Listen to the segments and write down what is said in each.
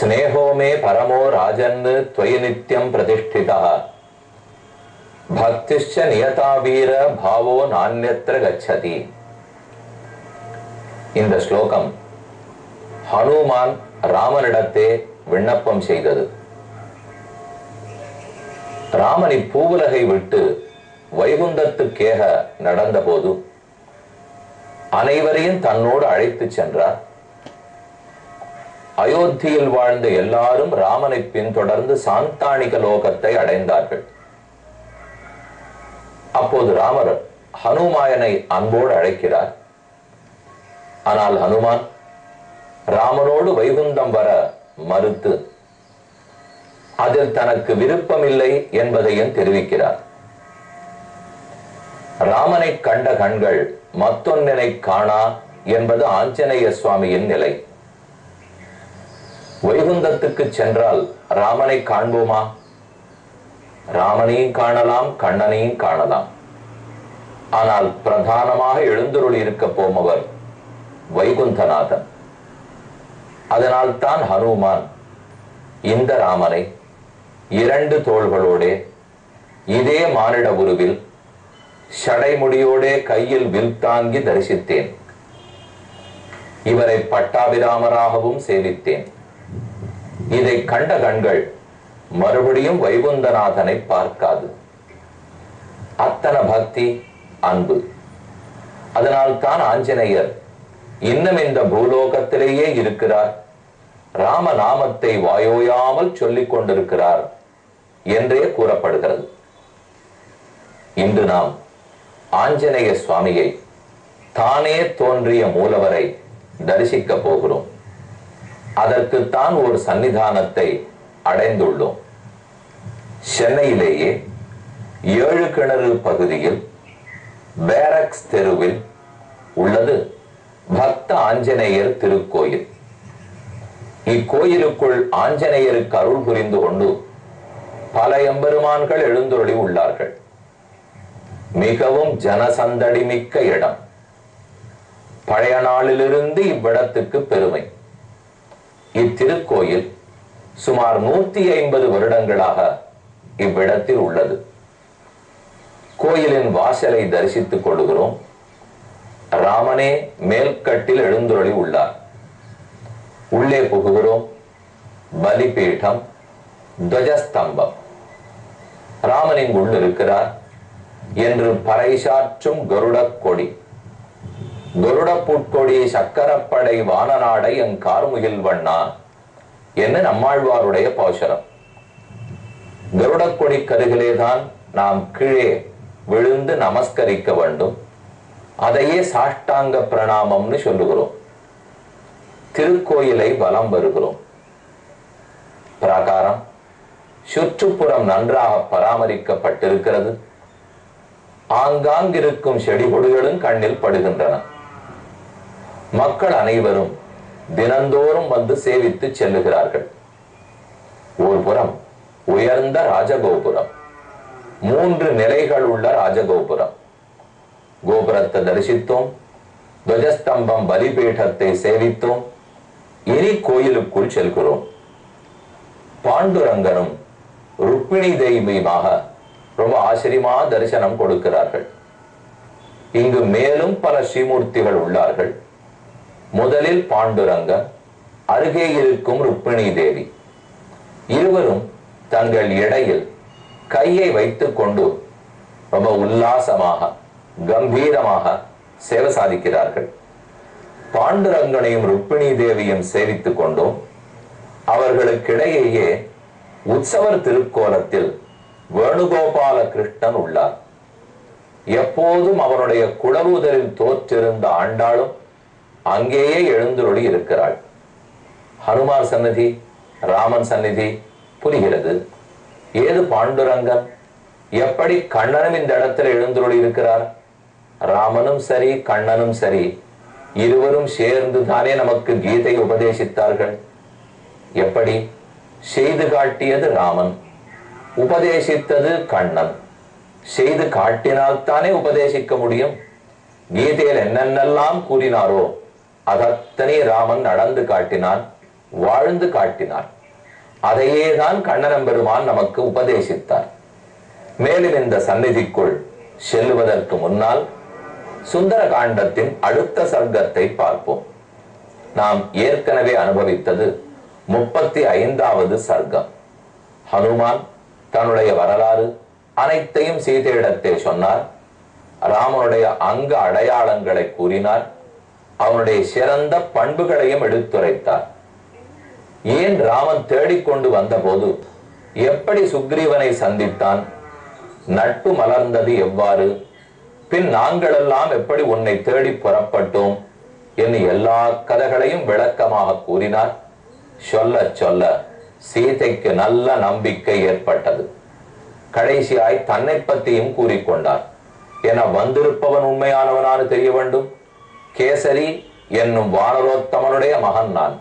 स्नेहो मे परमो राजन् त्वयि नित्यं प्रतिष्ठितः भक्तिश्च नियता वीर भावो नान्यत्र गच्छति. இந்த ஸ்லோகம் ஹனுமான் ராமனிடத்தே விண்ணப்பம் செய்தது. ராமன் இப்பூவுலகை விட்டு வைகுந்தத்துக்கேக நடந்த போது அனைவரையும் தன்னோடு அழைத்து சென்றார். அயோத்தியில் வாழ்ந்த எல்லாரும் ராமனை பின்தொடர்ந்து சாந்தானிக லோகத்தை அடைந்தார்கள். அப்போது ராமர் ஹனுமாயனை அன்போடு அழைக்கிறார். ஆனால் ஹனுமான் ராமனோடு வைகுந்தம் வர மறுத்து அதில் தனக்கு விருப்பமில்லை என்பதையும் தெரிவிக்கிறார். ராமனை கண்ட கண்கள் மத்தொன்னினை காணா என்பது ஆஞ்சநேய சுவாமியின் நிலை. வைகுந்தத்துக்கு சென்றால் ராமனை காண்போமா? ராமனையும் காணலாம், கண்ணனையும் காணலாம். ஆனால் பிரதானமாக எழுந்தருளி இருக்க போமவர் வைகுந்தநாதன். அதனால் தான் ஹனுமான் இந்த ராமனை இரண்டு தோள்களோடே இதே மானிட உருவில் ஷடைமுடியோடே கையில் வில் தாங்கி தரிசித்தேன். இவரை பட்டாபிராமராகவும் சேவித்தேன். இதை கண்ட கண்கள் மறுபடியும் வைகுந்தநாதனை பார்க்காது. அத்தனை பக்தி, அன்பு. அதனால் தான் ஆஞ்சநேயர் இன்னும் இந்த பூலோகத்திலேயே இருக்கிறார், ராம நாமத்தை வாயோயாமல் சொல்லிக் கொண்டிருக்கிறார் என்றே கூறப்படுகிறது. இன்று நாம் ஆஞ்சநேய சுவாமியை, தானே தோன்றிய மூலவரை தரிசிக்க போகிறோம். அதற்குத்தான் ஒரு சன்னிதானத்தை அடைந்துள்ளோம். சென்னையிலேயே 7 கிணறு பகுதியில் பேரக்ஸ் தெருவில் உள்ளது பக்த ஆஞ்சநேயர் திருக்கோயில். இக்கோயிலுக்குள் ஆஞ்சநேயருக்கு அருள் புரிந்து கொண்டு பல எம்பெருமான்கள் எழுந்தருளி உள்ளார்கள். மிகவும் ஜனசந்தடி மிக்க இடம். பழைய நாளிலிருந்து இவ்விடத்துக்கு பெருமை. இத்திருக்கோயில் சுமார் 150 வருடங்களாக இவ்விடத்தில் உள்ளது. கோயிலின் வாசலை தரிசித்துக் கொள்கிறோம். ராமனே மேல்கட்டில் எழுந்தருளி உள்ளார். உள்ளே புகுகிறோம். பலிபீடம், துவஜஸ்தம்பம். ராமன் இங்குள் இருக்கிறார் என்று பறைசாற்றும் கருட கொடி. கருட புட்கொடி சக்கரப்படை வானநாடை என் கார்முகில் வண்ணா என்ன நம்மாழ்வாருடைய பாசுரம். கருட கொடி கருகிலேதான் நாம் கீழே விழுந்து நமஸ்கரிக்க வேண்டும். அதையே சாஷ்டாங்க பிரணாமம்னு சொல்லுகிறோம். திருக்கோயிலை வலம் வருகிறோம். பிராகாரம் சுற்றுப்புறம் நன்றாக பராமரிக்கப்பட்டிருக்கிறது. ஆங்காங்கிருக்கும் செடி கொடிகளும் கண்ணில் படுகின்றன. மக்கள் அனைவரும் தினந்தோறும் வந்து சேவித்து செல்லுகிறார்கள். ஒரு புறம் உயர்ந்த ராஜகோபுரம், 3 நிலைகள் உள்ள ராஜகோபுரம். கோபுரத்தை தரிசித்தோம். துவஜஸ்தம்பம், பலிபீடத்தை சேவித்தோம். இனி கோயிலுக்குள் செல்கிறோம். பாண்டுரங்கனும் ருக்மிணி தேவியுமாக ரொம்ப ஆச்சரியமா தரிசனம் கொடுக்கிறார்கள். இங்கு மேலும் பல ஸ்ரீமூர்த்திகள் உள்ளார்கள். முதலில் பாண்டுரங்கன், அருகே இருக்கும் ருக்மிணி தேவி. இருவரும் தங்கள் இடையில் கையை வைத்துக் கொண்டு ரொம்ப உல்லாசமாக கம்பீரமாக சேவை சாதிக்கிறார்கள். பாண்டுரங்கனையும் ருக்மிணி தேவியும் சேவித்துக் கொண்டோம். அவர்களுக்கிடையே உற்சவர் திருக்கோலத்தில் வேணுகோபால கிருஷ்ணன் உள்ளார். எப்போதும் அவருடைய குடவுதலில் தோற்றிருந்த ஆண்டாளும் அங்கேயே எழுந்தருளி இருக்கிறாள். ஹனுமார் சந்நிதி, ராமன் சந்நிதி புரிகிறது. ஏது பாண்டுரங்கன்? எப்படி கண்ணனும் இந்த இடத்துல எழுந்தருளி இருக்கிறார்? ராமனும் சரி, கண்ணனும் சரி, இருவரும் சேர்ந்து தானே நமக்கு கீதை உபதேசித்தார்கள். எப்படி? செய்து காட்டியது ராமன், உபதேசித்தது கண்ணன். செய்து காட்டினால்தானே உபதேசிக்க முடியும். கீதையில் என்னென்னலாம் கூறினாரோ அதத்தனை ராமன் நடந்து காட்டினான். வாழ்ந்து காட்டினார். அதையே தான் கண்ணன் பெருமான் நமக்கு உபதேசித்தார். மேலும் இந்த சந்நிதிக்குள் செல்லுவதற்கு முன்னால் சுந்தர காண்டத்தின் அடுத்த சர்க்கத்தை பார்ப்போம். நாம் ஏற்கனவே அனுபவித்தது 35வது சர்க்கம். ஹனுமான் தன்னுடைய வரலாறு அனைத்தையும் சீதையிடத்தை சொன்னார். ராமனுடைய அங்க அடையாளங்களை கூறினார். அவனுடைய சிறந்த பண்புகளையும் எடுத்துரைத்தார். ஏன் ராமன் தேடிக்கொண்டு வந்த போது எப்படி சுக்ரீவனை சந்தித்தான், நட்பு மலர்ந்தது எவ்வாறு, பின் நாங்களெல்லாம் எப்படி உன்னை தேடி புறப்பட்டோம் என்று எல்லா கதைகளையும் விளக்கமாக கூறினார். சொல்ல சொல்ல சீதைக்கு நல்ல நம்பிக்கை ஏற்பட்டது. கடைசியாய் தன்னை பற்றியும் கூறிக்கொண்டார். என வந்திருப்பவன் உண்மையானவனான தெரிய வேண்டும். கேசரி என்னும் வானரோத்தமனுடைய மகன் நான்,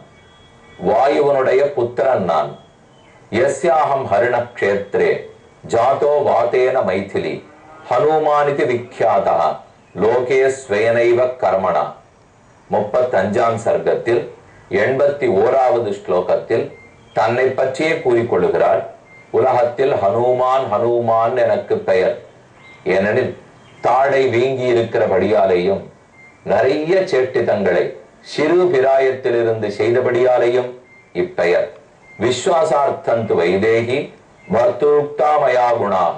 வாயுவனுடைய புத்திரன் நான். யஸ்யாஹம் ஹரிண க்ஷேத்ரே ஜாதோ வாதேன மைதிலி ஹனுமானிதி விக்யாதா லோகே ஸ்வயனைவ கர்மணா. 35ஆம் சர்க்கத்தில் 81வது ஸ்லோகத்தில் தன்னை பற்றியே கூறிக்கொள்கிறார். உலகத்தில் ஹனுமான் ஹனுமான் எனக்கு பெயர். ஏனெனில் தாடை வீங்கி இருக்கிறபடியாலேயும் நிறைய சேட்டிதங்களை சிறு பிராயத்திலிருந்து செய்தபடியாலேயும் இப்பெயர். விஸ்வாசார்த்தந்து வைதேகி வர்த்துக்தாமயா குணாக.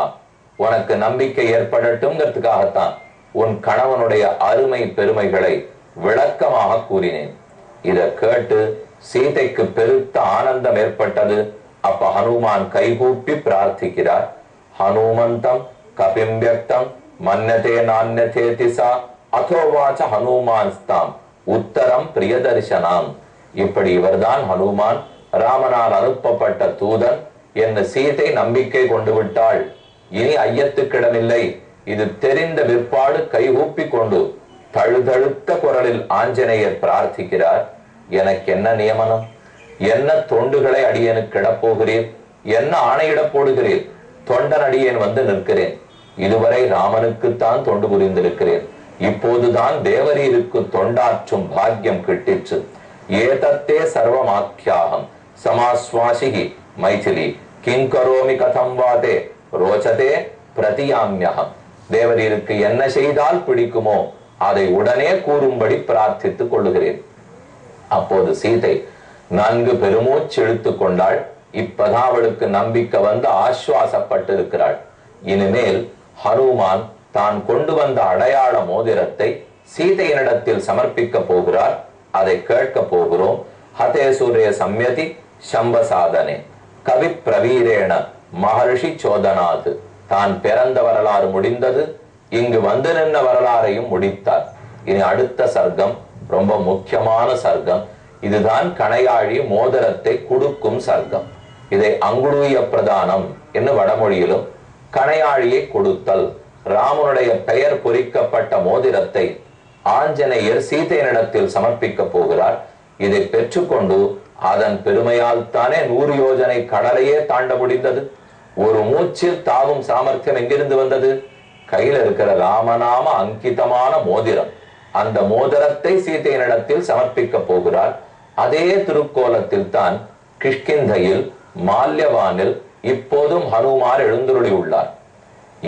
உனக்கு நம்பிக்கை ஏற்படட்டும்ங்கிறதுக்காகத்தான் உன் கணவனுடைய அருமை பெருமைகளை விளக்கமாக கூறினேன். இதை கேட்டு சீதைக்கு பெருத்த ஆனந்தம் ஏற்பட்டது. அப்ப ஹனுமான் கைகூப்பி பிரார்த்திக்கிறார். ஹனுமந்தம் கபிம்பியக்தம் மன்னதே நான்யதே திசா அதோவாச்ச ஹனுமான்ஸ்தாம் உத்தரம் பிரியதர்சனாம். இப்படி இவர்தான் ஹனுமான், ராமனால் அனுப்பப்பட்ட தூதன் என்று சீதை நம்பிக்கை கொண்டு விட்டாள். இனி ஐயத்துக்கிடமில்லை. இது தெரிந்த விற்பாடு கைகூப்பி கொண்டு தழுதழுத்த குரலில் ஆஞ்சநேயர் பிரார்த்திக்கிறார். எனக்கு என்ன நியமனம், என்ன தொண்டுகளை அடியேனுக்கு இடப்போகிறீர், என்ன ஆணையிடப் போடுகிறீர்? தொண்டன் அடியேன் வந்து நிற்கிறேன். இதுவரை ராமனுக்குத்தான் தொண்டு புரிந்திருக்கிறேன். இப்போதுதான் தேவரீருக்கு தொண்டாற்றும் பாக்கியம் கிட்டிற்று. ஏதத்தே சர்வமாக்கியாகம் சமாஸ்வாசிகி மைதிலி கிங்கரோமி கதம் வாதே ரோச்சதே பிரதியாமியகம். தேவரீருக்கு என்ன செய்தால் பிடிக்குமோ அதை உடனே கூறும்படி பிரார்த்தித்துக் கொள்ளுகிறேன். அப்போது சீதை நன்கு பெருமூச்சு இழுத்துக் கொண்டாள். இப்பதான் அவளுக்கு நம்பிக்கை வந்து ஆஸ்வாசப்பட்டிருக்கிறாள். இனிமேல் ஹனுமான் தான் கொண்டு வந்த அடையாள மோதிரத்தை சீதையினிடத்தில் சமர்ப்பிக்க போகிறார். அதை கேட்க போகிறோம். ஹதே சூரிய சம்யதி சம்பசாதனே கவி பிரவீரேண மகர்ஷி சோதனாது. தான் பிறந்த வரலாறு முடிந்தது. இங்கு வந்து நின்ற வரலாறையும் முடித்தார். இனி அடுத்த சர்க்கம் ரொம்ப முக்கியமான சர்க்கம். இதுதான் கணையாழி மோதிரத்தை கொடுக்கும் சர்க்கம். இதை அங்குடூய பிரதானம் என்று வடமொழியிலும், கணையாழியை கொடுத்தல், ராமனுடைய பெயர் பொறிக்கப்பட்ட மோதிரத்தை ஆஞ்சநேயர் சீதையினிடத்தில் சமர்ப்பிக்க போகிறார். இதை பெற்றுக்கொண்டு அதன் பெருமையால் தானே 100 யோஜனை கடலையே தாண்ட முடிந்தது. ஒரு மூச்சில் தாவும் சாமர்த்தியம் எங்கிருந்து வந்தது? கையில் இருக்கிற ராமநாம அங்கிதமான மோதிரம். அந்த மோதிரத்தை சீதையினிடத்தில் சமர்ப்பிக்க போகிறார். அதே திருக்கோலத்தில் தான் கிஷ்கிந்தையில் மால்யவானில் இப்போதும் ஹனுமார் எழுந்துருளி உள்ளார்.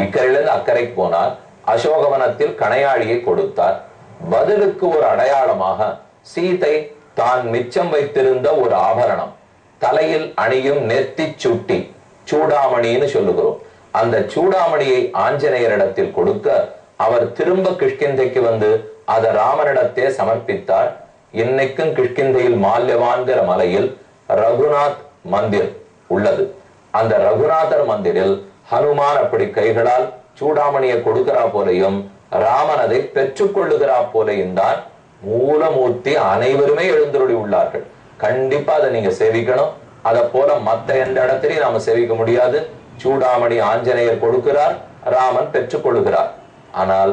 இக்கரையிலிருந்து அக்கறைக்கு போனார். அசோகவனத்தில் கணையாழியை கொடுத்தார். பதிலுக்கு ஒரு அடையாளமாக சீதை தான் மிச்சம் வைத்திருந்த ஒரு ஆபரணம், தலையில் அணியும் நெத்தி சுட்டி, சூடாமணின்னு சொல்லுகிறோம். அந்த சூடாமணியை ஆஞ்சநேயரிடத்தில் கொடுக்க அவர் திரும்ப கிஷ்கிந்தைக்கு வந்து அதை ராமனிடத்தே சமர்ப்பித்தார். இன்னைக்கும் கிஷ்கிந்தையில் மால்யவான்கிற மலையில் ரகுநாத் மந்திர் உள்ளது. அந்த ரகுநாதர் மந்திரில் ஹனுமான் அப்படி கைகளால் சூடாமணியை கொடுக்கிறா போலையும் ராமன் அதை பெற்றுக் கொள்ளுகிறா போலையும் தான் மூலமூர்த்தி அனைவருமே எழுந்தருளி உள்ளார்கள். கண்டிப்பா அதை நீங்க சேவிக்கணும். அதை போல மத்த எந்த இடத்திலையும் நாம சேவிக்க முடியாது. சூடாமணி ஆஞ்சநேயர் கொடுக்கிறார், ராமன் பெற்றுக் கொள்ளுகிறார். ஆனால்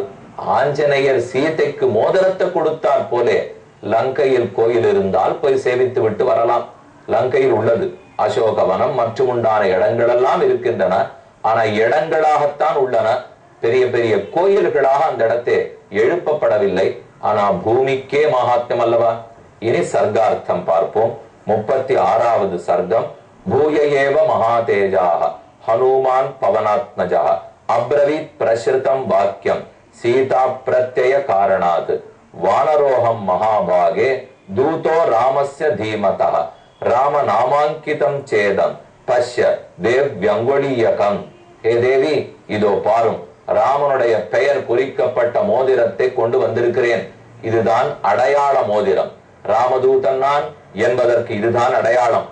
ஆஞ்சநேயர் சீதைக்கு மோதிரத்தை கொடுத்தார் போலே லங்கையில் கோயில் இருந்தால் போய் சேவித்து விட்டு வரலாம். லங்கையில் உள்ளது அசோகவனம் மற்றும் உண்டான இடங்கள் எல்லாம் இருக்கின்றன. ஆனா இடங்களாகத்தான் உள்ளன, பெரிய பெரிய கோயில்களாக அந்த இடத்தே எழுப்பப்படவில்லை. ஆனா பூமிக்கே மகாத்மியம் அல்லவா. இனி சர்க்கார்த்தம் பார்ப்போம். 36வது சர்க்கம். பூய ஏவ மகாதேஜாஹ ஹனுமான் பவனாத்மஜः அப்ரவீத் பிரஸ்ருதம் வாக்கியம் சீதா பிரத்யய காரணாத் வானரோகம் மகாபாகே தூதோ ராமஸ்ய தீமதः ராம நாமாங்கிதம் சேதம் பஷ்ய தேவ்யங்குளீயகம். ஹே தேவி, இதோ பாரும், ராமனுடைய பெயர் குறிக்கப்பட்ட மோதிரத்தை கொண்டு வந்திருக்கிறேன். இதுதான் அடையாள மோதிரம். ராமதூதன் நான் என்பதற்கு இதுதான் அடையாளம்.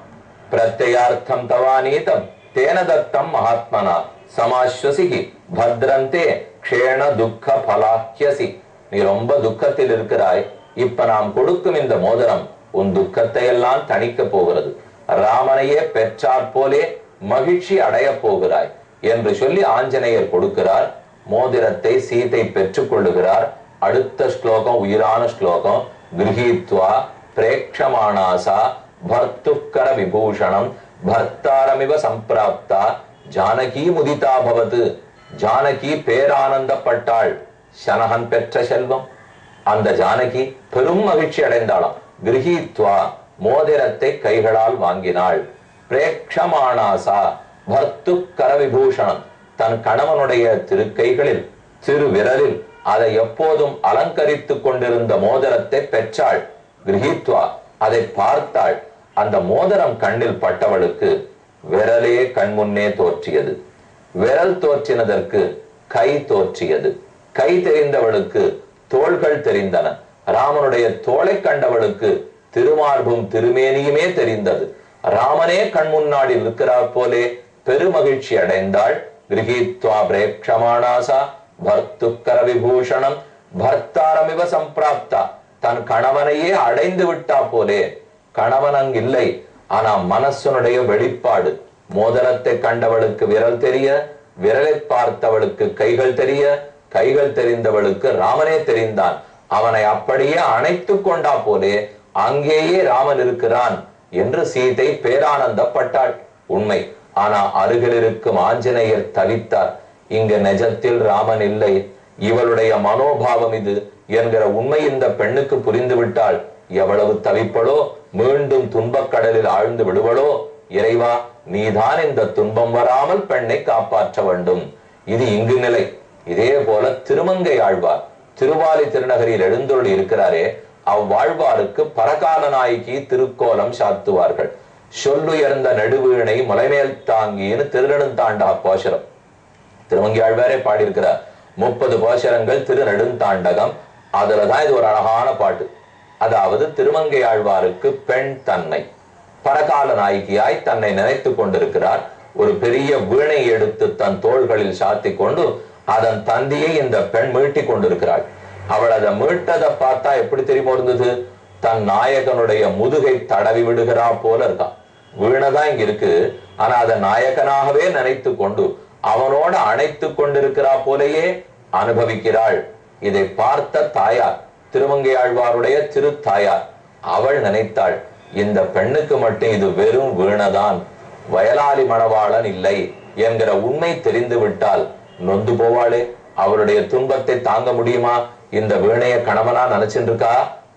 பிரத்யார்த்தம் தவானீதம் தேன தத்தம் மகாத்மனா சமாஸ்வசிகி பத்ரந்தே க்ஷேண துக்க பலாஹ்யசி. நீ ரொம்ப துக்கத்தில் இருக்கிறாய், இப்ப நாம் கொடுக்கும் இந்த மோதிரம் உன் துக்கத்தை எல்லாம் தணிக்க போகிறது. ராமனையே பெற்றாற் போலே மகிழ்ச்சி அடைய போகிறாய் என்று சொல்லி ஆஞ்சநேயர் கொடுக்கிறார். மோதிரத்தை சீதை பெற்றுக் கொள்ளுகிறார். அடுத்த ஸ்லோகம் உயிரான ஸ்லோகம். கிரஹீத்வா பிரேக்ஷமானாசா பர்த்துக்கர விபூஷணம் பர்த்தாரமிவ சம்பிராப்தா ஜானகி முதிதா பவது. ஜானகி பேரானந்தப்பட்டாள். சனகன் பெற்ற செல்வம். அந்த ஜானகி பெரும் மகிழ்ச்சி அடைந்தாளாம். கிரஹீத்வா மோதிரத்தை கைகளால் வாங்கினாள். பிரேக்ஷமானாசா பர்த்துக்கர விபூஷணம் தன் கணவனுடைய திருக்கைகளில் சிறு விரலில் அதை எப்போதும் அலங்கரித்துக் கொண்டிருந்த மோதிரத்தை பெற்றாள். கிரஹீத்வா அதை பார்த்தாள். அந்த மோதிரம் கண்ணில் பட்டவளுக்கு விரலே கண்முன்னே தோற்றியது. விரல் தோற்றினதற்கு கை தோற்றியது. கை தெரிந்தவளுக்கு தோள்கள் தெரிந்தன. ராமனுடைய தோளை கண்டவளுக்கு திருமார்பும் திருமேனியுமே தெரிந்தது. ராமனே கண் முன்னாடி இருக்கிறார் போலே பெருமகிழ்ச்சி அடைந்தாள். கிரஹீத்வா பிரேக்ஷமானாசா பர்த்துக்கர விபூஷணம் பர்த்தாரமிவ சம்பிராப்தா தன் கணவனையே அடைந்து விட்டா போலே. கணவன் அங்கு இல்லை, ஆனா மனசனுடைய வெளிப்பாடு. மோதிரத்தை கண்டவளுக்கு விரல் தெரிய, விரலை பார்த்தவளுக்கு கைகள் தெரிய, கைகள் தெரிந்தவளுக்கு ராமனே தெரிந்தான். அவனை அப்படியே அணைத்து கொண்டா போலே அங்கேயே ராமன் இருக்கிறான் என்று சீதை பேரானந்தப்பட்டாள். உண்மை. ஆனா அருகில் இருக்கும் ஆஞ்சநேயர் தவித்தார். இங்க நிஜத்தில் ராமன் இல்லை, இவளுடைய மனோபாவம் இது என்கிற உண்மை இந்த பெண்ணுக்கு புரிந்து விட்டாள். எவ்வளவு தவிப்படோ, மீண்டும் துன்பக்கடலில் ஆழ்ந்து விடுவளோ. இறைவா, நீதான் இந்த துன்பம் வராமல் பெண்ணை காப்பாற்ற வேண்டும். இது இங்கு நிலை. இதே போல திருமங்கை ஆழ்வார் திருவாலி திருநகரில் எழுந்தொழி இருக்கிறாரே, அவ்வாழ்வாருக்கு பரகால நாயகி திருக்கோலம் சாத்துவார்கள். சொல்லுயர்ந்த நெடுவீணை முலைமேல் தாங்கின்னு திருநெடுந்தாண்டா போஷரம் திருமங்கை ஆழ்வாரே பாடியிருக்கிறார். 30 போஷரங்கள் திருநெடுந்தாண்டகம். அதுலதான் இது ஒரு அழகான பாட்டு. அதாவது திருமங்கை ஆழ்வாருக்கு பெண் தன்னை பரகால நாயகியாய் தன்னை நினைத்து கொண்டிருக்கிறார். ஒரு பெரிய வீணை எடுத்து தன் தோள்களில் சாத்தி கொண்டு அதன் தந்தியை இந்த பெண் மீட்டி கொண்டிருக்கிறாள். அவள் அதை மீட்டதை பார்த்தா எப்படி தெரியுமோ இருந்தது? தன் நாயகனுடைய முதுகை தடவி விடுகிறா போல இருக்கான். வீணைதான் இங்க இருக்கு, ஆனா அதை நாயகனாகவே நினைத்து கொண்டு அவனோட அணைத்து கொண்டிருக்கிறா போலேயே அனுபவிக்கிறாள். இதை பார்த்த தாயார், திருமங்கை ஆழ்வாருடைய திரு தாயார், அவள் நினைத்தாள், இந்த பெண்ணுக்கு மட்டும் இது வெறும் வீணைதான், வயலாளி மணவாளன் இல்லை என்கிற உண்மை தெரிந்து விட்டால் நொந்து போவாளே. அவருடைய துன்பத்தை தாங்க முடியுமா? இந்த வீணைய கணவனா நினைச்சுட்டு இருக்கா?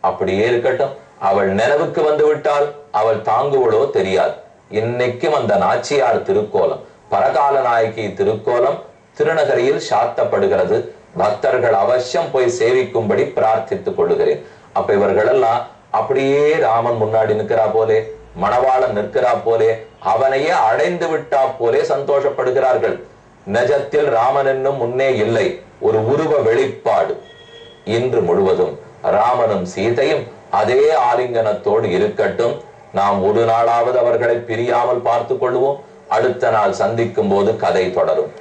அப்படியே இருக்கட்டும், அவள் நினைவுக்கு வந்து விட்டால் அவள் தாங்குவளோ தெரியாது. இன்னைக்கும் அந்த நாச்சியார் திருக்கோலம், பரகால நாயகி திருக்கோலம் திருநகரியில் சாத்தப்படுகிறது. பக்தர்கள் அவசியம் போய் சேவிக்கும்படி பிரார்த்தித்துக் கொள்ளுகிறேன். அப்ப இவர்கள் எல்லாம் அப்படியே ராமன் முன்னாடி நிற்கிறா போலே, மணவாளன் நிற்கிறா போலே, அவனையே அடைந்து விட்டா போலே சந்தோஷப்படுகிறார்கள். நிஜத்தில் ராமன் என்னும் முன்னே இல்லை, ஒரு உருவ வெளிப்பாடு. இன்று முழுவதும் ராமனும் சீதையும் அதே ஆலிங்கனத்தோடு இருக்கட்டும். நாம் ஒரு நாளாவது அவர்களை பிரியாமல் பார்த்து கொள்வோம். அடுத்த நாள் சந்திக்கும் போது கதை தொடரும்.